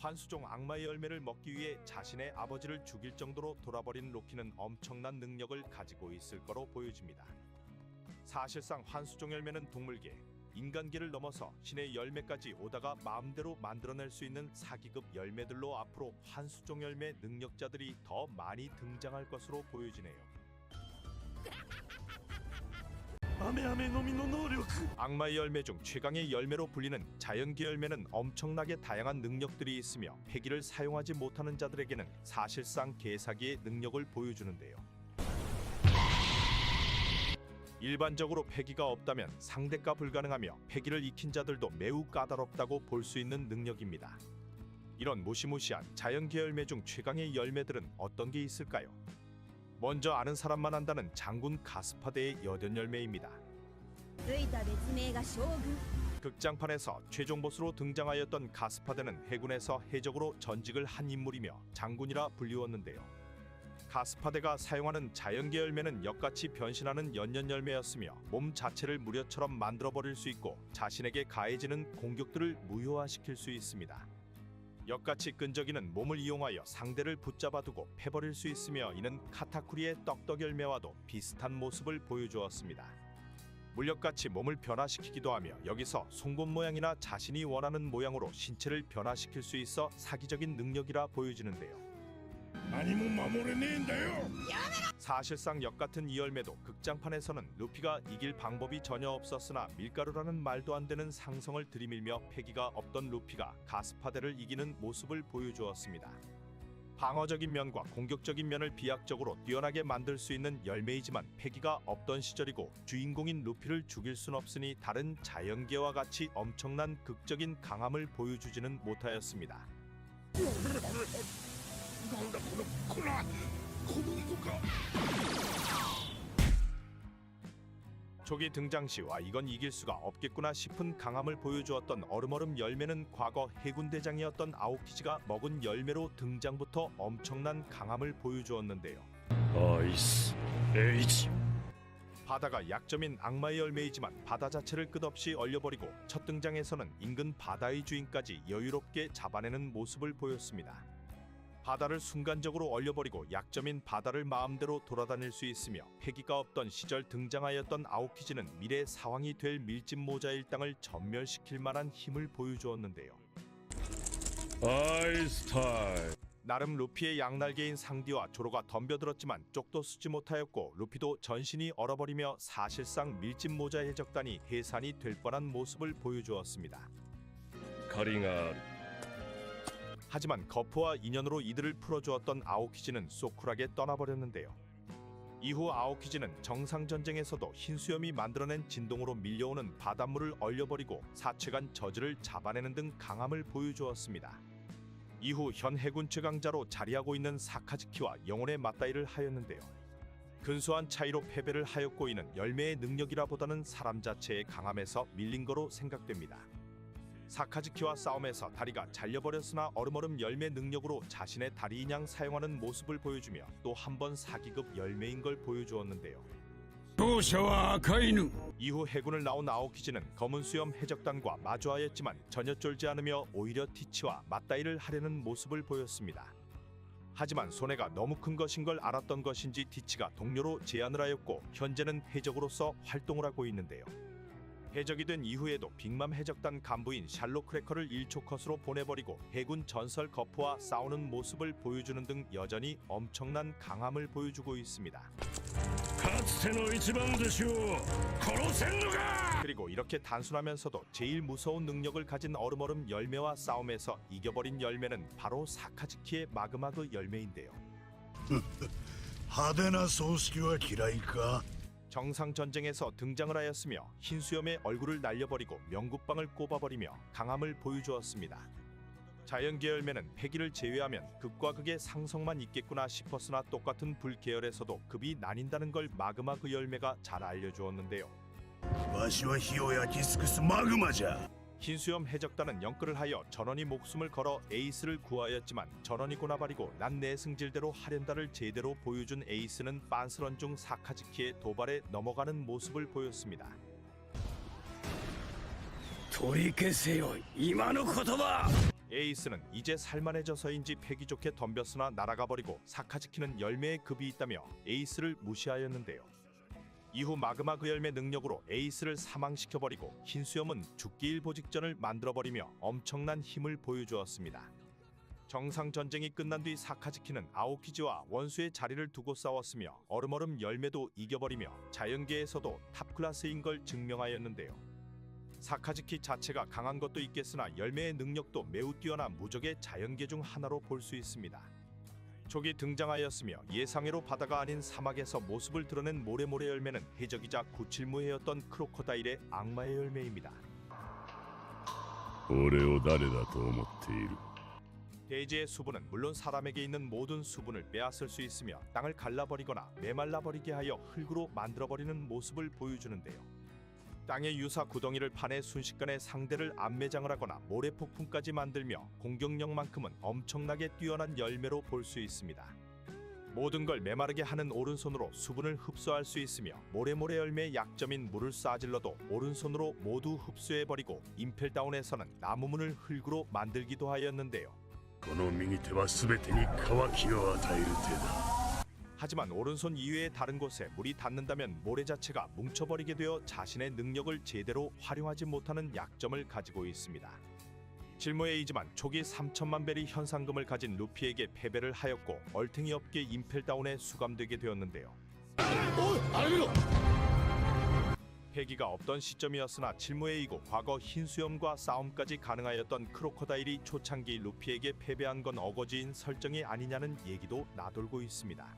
환수종 악마의 열매를 먹기 위해 자신의 아버지를 죽일 정도로 돌아버린 로키는 엄청난 능력을 가지고 있을 거로 보여집니다. 사실상 환수종 열매는 동물계, 인간계를 넘어서 신의 열매까지 오다가 마음대로 만들어낼 수 있는 사기급 열매들로 앞으로 환수종 열매 능력자들이 더 많이 등장할 것으로 보여지네요. 雨雨のみの能力 악마의 열매 중 최강의 열매로 불리는 자연계 열매는 엄청나게 다양한 능력들이 있으며 패기를 사용하지 못하는 자들에게는 사실상 개사기의 능력을 보여주는데요. 일반적으로 패기가 없다면 상대가 불가능하며 패기를 익힌 자들도 매우 까다롭다고 볼 수 있는 능력입니다. 이런 무시무시한 자연계 열매 중 최강의 열매들은 어떤 게 있을까요? 먼저 아는 사람만 안다는 장군 가스파대의 여든 열매입니다. ついた別名が将軍 극장판에서 최종 보스로 등장하였던 가스파대는 해군에서 해적으로 전직을 한 인물이며 장군이라 불리웠는데요. 가스파대가 사용하는 자연계 열매는 역같이 변신하는 연년 열매였으며 몸 자체를 무려처럼 만들어버릴 수 있고 자신에게 가해지는 공격들을 무효화시킬 수 있습니다. 역같이 끈적이는 몸을 이용하여 상대를 붙잡아두고 패버릴 수 있으며 이는 카타쿠리의 떡떡 열매와도 비슷한 모습을 보여주었습니다. 물력같이 몸을 변화시키기도 하며 여기서 송곳 모양이나 자신이 원하는 모양으로 신체를 변화시킬 수 있어 사기적인 능력이라 보여지는데요. 何も守れねえんだよ 사실상 역같은 이 열매도 극장판에서는 루피가 이길 방법이 전혀 없었으나 밀가루라는 말도 안 되는 상성을 들이밀며 패기가 없던 루피가 가스파대를 이기는 모습을 보여주었습니다. 방어적인 면과 공격적인 면을 비약적으로 뛰어나게 만들 수 있는 열매이지만 패기가 없던 시절이고 주인공인 루피를 죽일 순 없으니 다른 자연계와 같이 엄청난 극적인 강함을 보여주지는 못하였습니다. なんだこの小麦粉か 초기 등장 시 와 이건 이길 수가 없겠구나 싶은 강함을 보여주었던 얼음얼음 열매는 과거 해군 대장이었던 아오키지가 먹은 열매로 등장부터 엄청난 강함을 보여주었는데요. アイスエイジ 바다가 약점인 악마의 열매이지만 바다 자체를 끝없이 얼려버리고 첫 등장에서는 인근 바다의 주인까지 여유롭게 잡아내는 모습을 보였습니다. 바다를 순간적으로 얼려버리고 약점인 바다를 마음대로 돌아다닐 수 있으며 패기가 없던 시절 등장하였던 아오키즈는 미래 사왕이 될 밀짚 모자 일당을 전멸시킬 만한 힘을 보여주었는데요. アイスタイム 나름 루피의 양날개인 상디와 조로가 덤벼들었지만 쪽도 쓰지 못하였고 루피도 전신이 얼어버리며 사실상 밀짚 모자 해적단이 해산이 될 뻔한 모습을 보여주었습니다. 借りがある 하지만 거프와 인연으로 이들을 풀어주었던 아오키지는 쏘쿨하게 떠나버렸는데요. 이후 아오키지는 정상전쟁에서도 흰수염이 만들어낸 진동으로 밀려오는 바닷물을 얼려버리고 사체간 저지를 잡아내는 등 강함을 보여주었습니다. 이후 현 해군 최강자로 자리하고 있는 사카즈키와 영혼의 맞다이를 하였는데요. 근소한 차이로 패배를 하였고 이는 열매의 능력이라보다는 사람 자체의 강함에서 밀린 거로 생각됩니다. 사카즈키와 싸움에서 다리가 잘려버렸으나 얼음얼음 열매 능력으로 자신의 다리 인양 사용하는 모습을 보여주며 또 한 번 사기급 열매인 걸 보여주었는데요. 勝者は赤犬 이후 해군을 나온 아오키지는 검은 수염 해적단과 마주하였지만 전혀 쫄지 않으며 오히려 티치와 맞다이를 하려는 모습을 보였습니다. 하지만 손해가 너무 큰 것인 걸 알았던 것인지 티치가 동료로 제안을 하였고 현재는 해적으로서 활동을 하고 있는데요. 해적이 된 이후에도 빅맘 해적단 간부인 샬롯 크래커를 1초 컷으로 보내버리고 해군 전설 거프와 싸우는 모습을 보여주는 등 여전히 엄청난 강함을 보여주고 있습니다. かつての一番弟子を殺せんのか 그리고 이렇게 단순하면서도 제일 무서운 능력을 가진 얼음얼음 열매와 싸움에서 이겨버린 열매는 바로 사카즈키의 마그마그 열매인데요. 派手な葬式は嫌いか 정상 전쟁에서 등장을 하였으며 흰수염의 얼굴을 날려버리고 명굿방을 꼽아버리며 강함을 보여주었습니다. 자연계 열매는 패기를 제외하면 극과 극의 상성만 있겠구나 싶었으나 똑같은 불계열에서도 급이 나뉜다는 걸 마그마 그 열매가 잘 알려주었는데요. わしは火を焼き尽くすマグマじゃ 흰수염 해적단은 영끌을 하여 전원이 목숨을 걸어 에이스를 구하였지만 전원이 고나발이고 난 내 승질대로 하련다를 제대로 보여준 에이스는 빤스런 중 사카즈키의 도발에 넘어가는 모습을 보였습니다. 取り消せよ今の言葉 에이스는 이제 살만해져서인지 패기 좋게 덤볐으나 날아가 버리고 사카즈키는 열매의 급이 있다며 에이스를 무시하였는데요. 이후 마그마 그 열매 능력으로 에이스를 사망시켜버리고 흰수염은 죽기 일보 직전을 만들어버리며 엄청난 힘을 보여주었습니다. 정상 전쟁이 끝난 뒤 사카즈키는 아오키지와 원수의 자리를 두고 싸웠으며 얼음얼음 열매도 이겨버리며 자연계에서도 탑클래스인 걸 증명하였는데요. 사카즈키 자체가 강한 것도 있겠으나 열매의 능력도 매우 뛰어난 무적의 자연계 중 하나로 볼 수 있습니다. 족이 등장하였으며 예상외로 바다가 아닌 사막에서 모습을 드러낸 모래모래 열매는 해적이자 구칠무해였던 크로코다일의 악마의 열매입니다. 俺を誰だと思っている 대지의 수분은 물론 사람에게 있는 모든 수분을 빼앗을 수 있으며 땅을 갈라버리거나 메말라버리게 하여 흙으로 만들어버리는 모습을 보여주는데요. 땅의 유사 구덩이를 파내 순식간에 상대를 안매장을 하거나 모래폭풍까지 만들며 공격력만큼은 엄청나게 뛰어난 열매로 볼 수 있습니다. 모든 걸 메마르게 하는 오른손으로 수분을 흡수할 수 있으며 모래모래 열매의 약점인 물을 쏴질러도 오른손으로 모두 흡수해버리고 임펠다운에서는 나무문을 흙으로 만들기도 하였는데요. この右手は全てに渇きを与える手だ 하지만 오른손 이외의 다른 곳에 물이 닿는다면 모래 자체가 뭉쳐버리게 되어 자신의 능력을 제대로 활용하지 못하는 약점을 가지고 있습니다. 질모에이지만 초기 3천만 베리 현상금을 가진 루피에게 패배를 하였고 얼탱이 없게 임펠다운에 수감되게 되었는데요. 패기가 없던 시점이었으나 질모에이고 과거 흰수염과 싸움까지 가능하였던 크로코다일이 초창기 루피에게 패배한 건 어거지인 설정이 아니냐는 얘기도 나돌고 있습니다.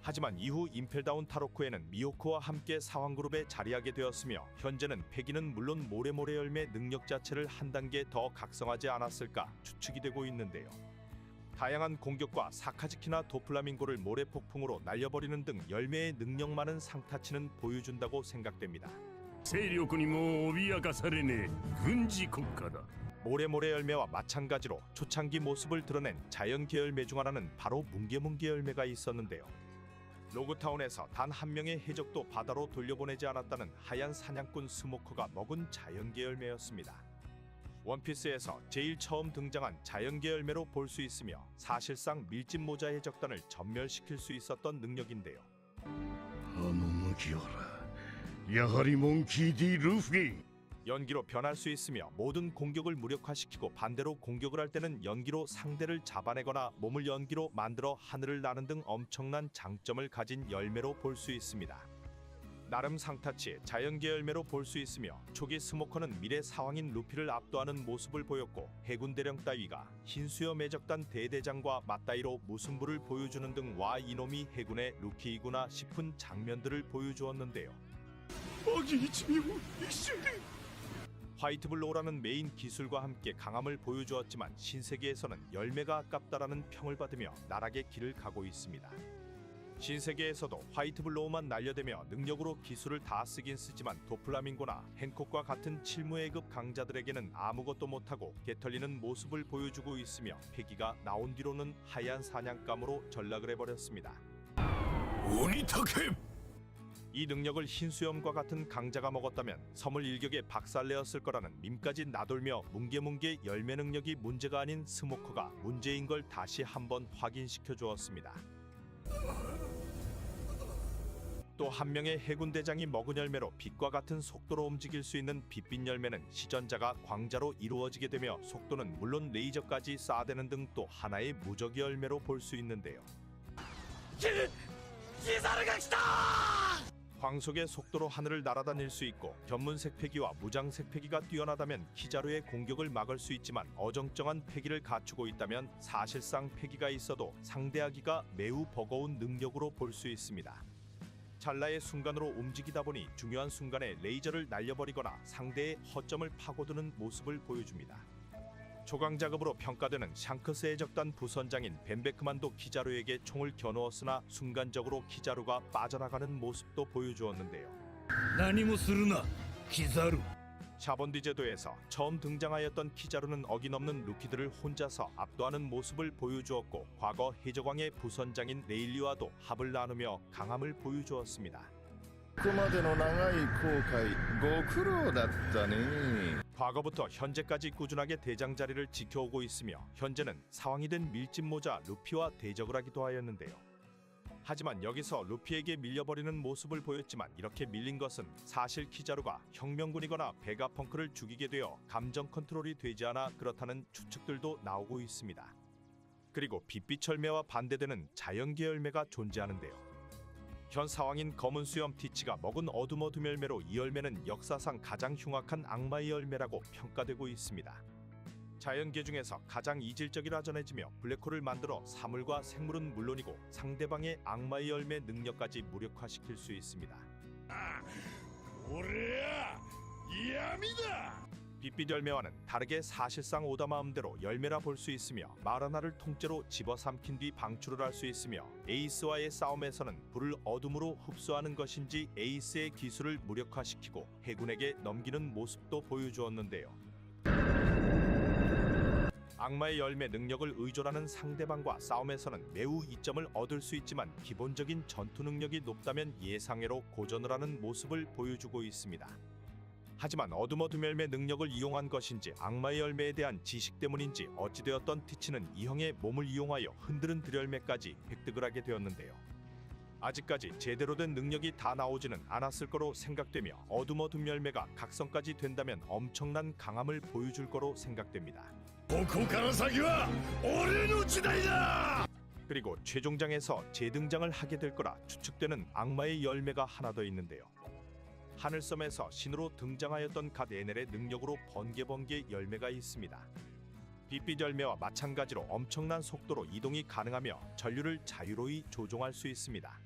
하지만 이후 임펠다운 타로쿠에는 미호크와 함께 사왕그룹에 자리하게 되었으며 현재는 패기는 물론 모래모래 열매 능력 자체를 한 단계 더 각성하지 않았을까 추측이 되고 있는데요. 다양한 공격과 사카즈키나 도플라밍고를 모래폭풍으로 날려버리는 등 열매의 능력많은 상타치는 보여준다고 생각됩니다. 勢力にも脅かされねえ軍事国家だ 모래모래 열매와 마찬가지로 초창기 모습을 드러낸 자연 계열매 중 하나는 바로 뭉게뭉게 열매가 있었는데요. 로그타운에서 단 한 명의 해적도 바다로 돌려보내지 않았다는 하얀 사냥꾼 스모커가 먹은 자연계 열매였습니다. 원피스에서 제일 처음 등장한 자연계 열매로 볼 수 있으며 사실상 밀짚 모자 해적단을 전멸시킬 수 있었던 능력인데요. あの麦わらやはりモンキー D ルフィ 연기로 변할 수 있으며 모든 공격을 무력화시키고 반대로 공격을 할 때는 연기로 상대를 잡아내거나 몸을 연기로 만들어 하늘을 나는 등 엄청난 장점을 가진 열매로 볼 수 있습니다. 나름 상타치의 자연계 열매로 볼 수 있으며 초기 스모커는 미래 사왕인 루피를 압도하는 모습을 보였고 해군 대령 따위가 흰수염 해적단 대대장과 맞다이로 무승부를 보여주는 등 와 이놈이 해군의 루키이구나 싶은 장면들을 보여주었는데요. 화이트블로우라는 메인 기술과 함께 강함을 보여주었지만 신세계에서는 열매가 아깝다라는 평을 받으며 나락의 길을 가고 있습니다. 신세계에서도 화이트블로우만 날려대며 능력으로 기술을 다 쓰긴 쓰지만 도플라밍고나 행콕과 같은 7무회급 강자들에게는 아무것도 못하고 개털리는 모습을 보여주고 있으며 패기가 나온 뒤로는 하얀 사냥감으로 전락을 해버렸습니다. 이 능력을 흰수염과 같은 강자가 먹었다면 섬을 일격에 박살내었을 거라는 밈까지 나돌며 뭉게뭉게 열매 능력이 문제가 아닌 스모커가 문제인 걸 다시 한번 확인시켜 주었습니다. 또 한 명의 해군 대장이 먹은 열매로 빛과 같은 속도로 움직일 수 있는 빛빛 열매는 시전자가 광자로 이루어지게 되며 속도는 물론 레이저까지 쏴대는 등 또 하나의 무적 열매로 볼 수 있는데요. 광속의 속도로 하늘을 날아다닐 수 있고 견문색 패기와 무장색 패기가 뛰어나다면 키자루의 공격을 막을 수 있지만 어정쩡한 패기를 갖추고 있다면 사실상 패기가 있어도 상대하기가 매우 버거운 능력으로 볼 수 있습니다. 찰나의 순간으로 움직이다 보니 중요한 순간에 레이저를 날려버리거나 상대의 허점을 파고드는 모습을 보여줍니다. 초강자급으로 평가되는 샹크스 해적단 부선장인 벤베크만도 키자루에게 총을 겨누었으나 순간적으로 키자루가 빠져나가는 모습도 보여주었는데요. 何もするなキザル 샤본디 제도에서 처음 등장하였던 키자루는 어기넘는 루키들을 혼자서 압도하는 모습을 보여주었고 과거 해적왕의 부선장인 레일리와도 합을 나누며 강함을 보여주었습니다. ここまでの長い航海ご苦労だったね。 과거부터 현재까지 꾸준하게 대장 자리를 지켜오고 있으며 현재는 사왕이 된 밀짚모자 루피와 대적을 하기도 하였는데요. 하지만 여기서 루피에게 밀려버리는 모습을 보였지만 이렇게 밀린 것은 사실 키자루가 혁명군이거나 베가펑크를 죽이게 되어 감정 컨트롤이 되지 않아 그렇다는 추측들도 나오고 있습니다. 그리고 빛빛 열매와 반대되는 자연계 열매가 존재하는데요. 현 사왕인 검은 수염 티치가 먹은 어둠 열매로 이 열매는 역사상 가장 흉악한 악마의 열매라고 평가되고 있습니다. 자연계 중에서 가장 이질적이라 전해지며 블랙홀을 만들어 사물과 생물은 물론이고 상대방의 악마의 열매 능력까지 무력화시킬 수 있습니다. これは闇だ 빛빛 열매와는 다르게 사실상 오다 마음대로 열매라 볼 수 있으며 말 하나를 통째로 집어삼킨 뒤 방출을 할 수 있으며 에이스와의 싸움에서는 불을 어둠으로 흡수하는 것인지 에이스의 기술을 무력화시키고 해군에게 넘기는 모습도 보여주었는데요. 악마의 열매 능력을 의존하는 상대방과 싸움에서는 매우 이점을 얻을 수 있지만 기본적인 전투 능력이 높다면 예상외로 고전을 하는 모습을 보여주고 있습니다. 하지만 어둠 열매 능력을 이용한 것인지 악마의 열매에 대한 지식 때문인지 어찌되었던 티치는 이 형의 몸을 이용하여 흔드는 들열매까지 획득을 하게 되었는데요. 아직까지 제대로 된 능력이 다 나오지는 않았을 거로 생각되며 어둠 열매가 각성까지 된다면 엄청난 강함을 보여줄 거로 생각됩니다. ここから先は俺の時代だ 그리고 최종장에서 재등장을 하게 될 거라 추측되는 악마의 열매가 하나 더 있는데요. 하늘섬에서 신으로 등장하였던 갓 에넬의 능력으로 번개 열매가 있습니다. 빛빛 열매와 마찬가지로 엄청난 속도로 이동이 가능하며 전류를 자유로이 조종할 수 있습니다.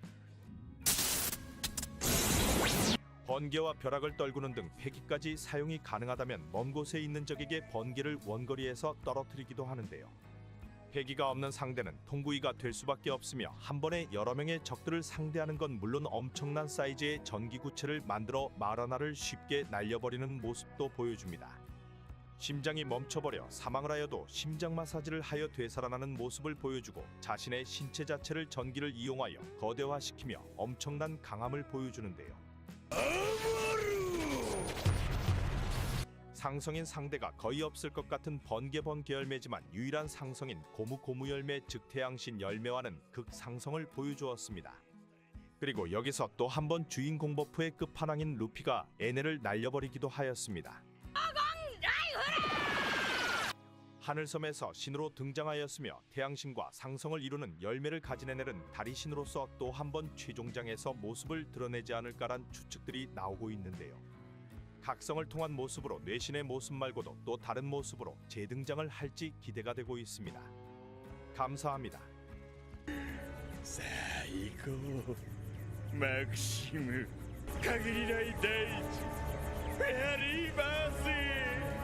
번개와 벼락을 떨구는 등 패기까지 사용이 가능하다면 먼 곳에 있는 적에게 번개를 원거리에서 떨어뜨리기도 하는데요. 패기가 없는 상대는 통구이가 될 수밖에 없으며 한 번에 여러 명의 적들을 상대하는 건 물론 엄청난 사이즈의 전기구체를 만들어 말 하나를 쉽게 날려버리는 모습도 보여줍니다. 심장이 멈춰버려 사망을 하여도 심장 마사지를 하여 되살아나는 모습을 보여주고 자신의 신체 자체를 전기를 이용하여 거대화시키며 엄청난 강함을 보여주는데요. 상성인 상대가 거의 없을 것 같은 번개 열매지만 유일한 상성인 고무 열매 즉 태양신 열매와는 극상성을 보여주었습니다. 그리고 여기서 또 한 번 주인공 버프의 끝판왕인 루피가 에넬을 날려버리기도 하였습니다. 하늘섬에서 신으로 등장하였으며 태양신과 상성을 이루는 열매를 가진 에넬은 달이 신으로서 또 한 번 최종장에서 모습을 드러내지 않을까란 추측들이 나오고 있는데요. 각성을 통한 모습으로 뇌신의 모습 말고도 또 다른 모습으로 재등장을 할지 기대가 되고 있습니다. 감사합니다. 最高マクシム限りない大地フェアリーバース